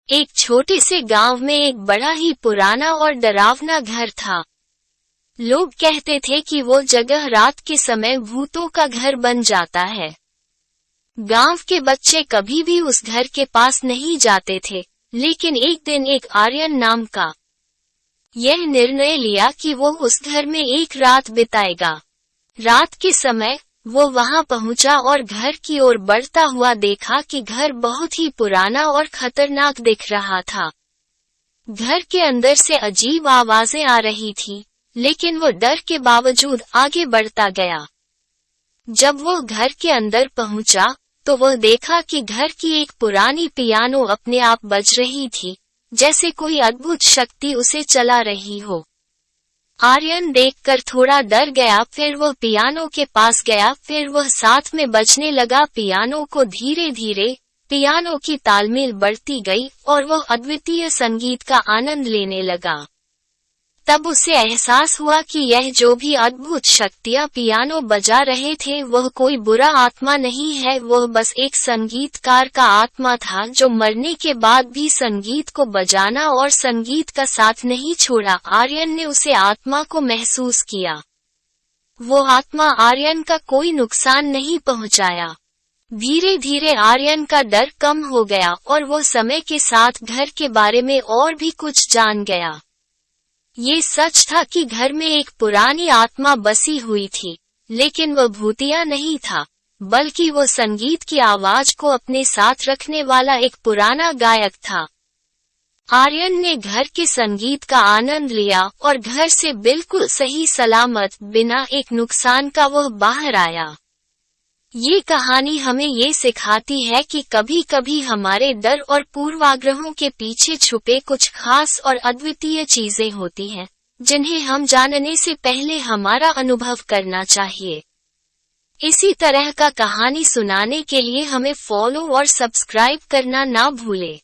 एक छोटे से गांव में एक बड़ा ही पुराना और डरावना घर था। लोग कहते थे कि वो जगह रात के समय भूतों का घर बन जाता है। गांव के बच्चे कभी भी उस घर के पास नहीं जाते थे, लेकिन एक दिन एक आर्यन नाम का यह निर्णय लिया कि वो उस घर में एक रात बिताएगा। रात के समय वो वहां पहुंचा और घर की ओर बढ़ता हुआ देखा कि घर बहुत ही पुराना और खतरनाक दिख रहा था। घर के अंदर से अजीब आवाजें आ रही थी, लेकिन वो डर के बावजूद आगे बढ़ता गया। जब वो घर के अंदर पहुंचा, तो वह देखा कि घर की एक पुरानी पियानो अपने आप बज रही थी, जैसे कोई अद्भुत शक्ति उसे चला रही हो। आर्यन देखकर थोड़ा डर गया, फिर वह पियानो के पास गया, फिर वह साथ में बजने लगा पियानो को। धीरे धीरे पियानो की तालमेल बढ़ती गई और वह अद्वितीय संगीत का आनंद लेने लगा। तब उसे एहसास हुआ कि यह जो भी अद्भुत शक्तियां पियानो बजा रहे थे वह कोई बुरा आत्मा नहीं है, वह बस एक संगीतकार का आत्मा था जो मरने के बाद भी संगीत को बजाना और संगीत का साथ नहीं छोड़ा। आर्यन ने उसे आत्मा को महसूस किया। वो आत्मा आर्यन का कोई नुकसान नहीं पहुंचाया। धीरे धीरे आर्यन का डर कम हो गया और वो समय के साथ घर के बारे में और भी कुछ जान गया। ये सच था कि घर में एक पुरानी आत्मा बसी हुई थी, लेकिन वह भूतिया नहीं था, बल्कि वो संगीत की आवाज को अपने साथ रखने वाला एक पुराना गायक था। आर्यन ने घर के संगीत का आनंद लिया और घर से बिल्कुल सही सलामत, बिना एक नुकसान का वह बाहर आया। ये कहानी हमें ये सिखाती है कि कभी कभी हमारे डर और पूर्वाग्रहों के पीछे छुपे कुछ खास और अद्वितीय चीजें होती हैं, जिन्हें हम जानने से पहले हमारा अनुभव करना चाहिए। इसी तरह का कहानी सुनाने के लिए हमें फॉलो और सब्सक्राइब करना ना भूलें।